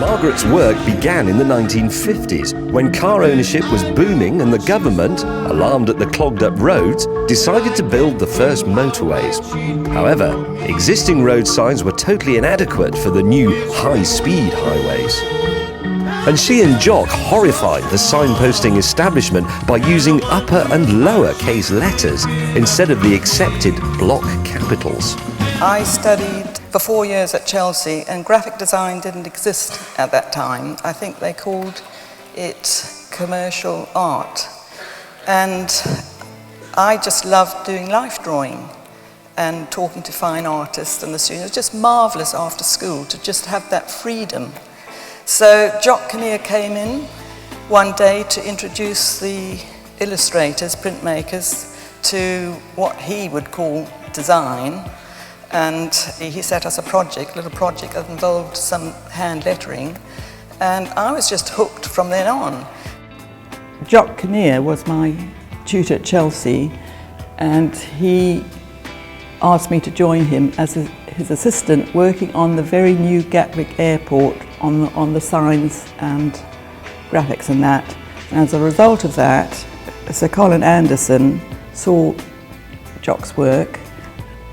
Margaret's work began in the 1950s, when car ownership was booming and the government, alarmed at the clogged-up roads, decided to build the first motorways. However, existing road signs were totally inadequate for the new high-speed highways. And she and Jock horrified the signposting establishment by using upper and lower case letters instead of the accepted block capitals. I studied for 4 years at Chelsea, and graphic design didn't exist at that time. I think they called it commercial art. And I just loved doing life drawing and talking to fine artists and the students. It was just marvellous after school to just have that freedom. So Jock Kinnear came in one day to introduce the illustrators, printmakers, to what he would call design. And he set us a little project that involved some hand lettering. And I was just hooked from then on. Jock Kinnear was my tutor at Chelsea, and he asked me to join him as his assistant, working on the very new Gatwick Airport on the signs and graphics and that. And as a result of that, Sir Colin Anderson saw Jock's work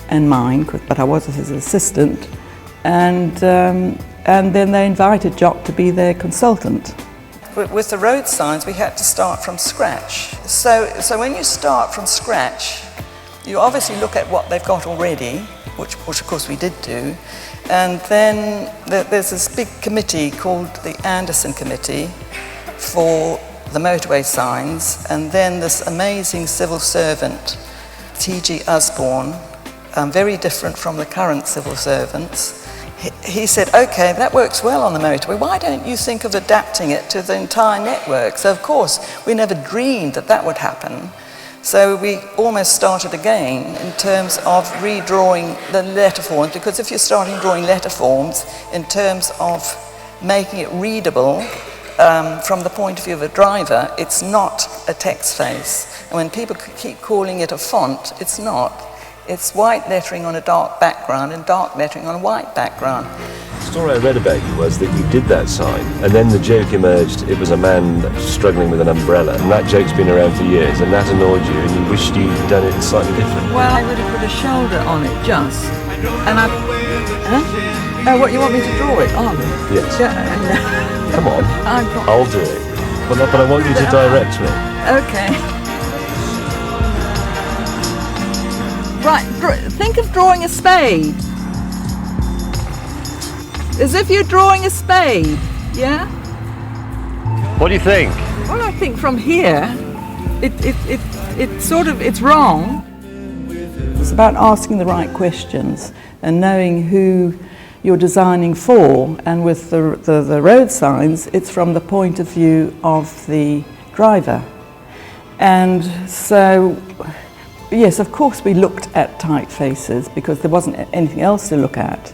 and mine, but I was his assistant, and then they invited Jock to be their consultant. With the road signs, we had to start from scratch. So when you start from scratch, you obviously look at what they've got already, which of course we did do, and then there's this big committee called the Anderson Committee for the motorway signs, and then this amazing civil servant, T.G. Osborne, very different from the current civil servants. He said, okay, that works well on the motorway. Why don't you think of adapting it to the entire network? So of course, we never dreamed that that would happen. So we almost started again in terms of redrawing the letterforms, because if you're starting drawing letterforms in terms of making it readable from the point of view of a driver, it's not a text face. And when people keep calling it a font, it's not. It's white lettering on a dark background and dark lettering on a white background. The story I read about you was that you did that sign, and then the joke emerged it was a man struggling with an umbrella, and that joke's been around for years, and that annoyed you, and you wished you'd done it slightly different. Well, I would have put a shoulder on it just, and I... Oh, what, you want me to draw it on? Yes. Yeah, no. Come on, I'll do it. But I want you to direct me. Okay. Right, think of drawing a spade. As if you're drawing a spade, yeah? What do you think? Well, I think from here, it's wrong. It's about asking the right questions and knowing who you're designing for. And with the road signs, it's from the point of view of the driver. And so, yes, of course we looked at typefaces because there wasn't anything else to look at.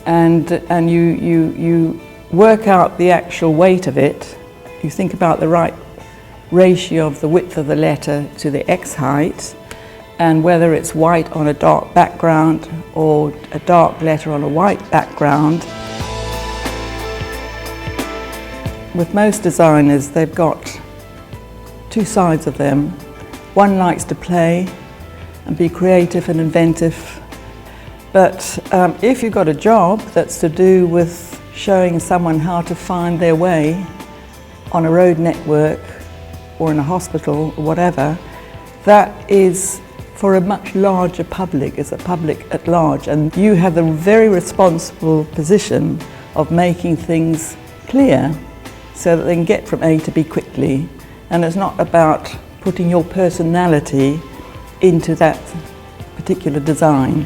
And you work out the actual weight of it. You think about the right ratio of the width of the letter to the X height, and whether it's white on a dark background or a dark letter on a white background. With most designers, they've got two sides of them. One likes to play and be creative and inventive. But if you've got a job that's to do with showing someone how to find their way on a road network or in a hospital or whatever, that is for a much larger public, is a public at large. And you have the very responsible position of making things clear so that they can get from A to B quickly. And it's not about putting your personality into that particular design.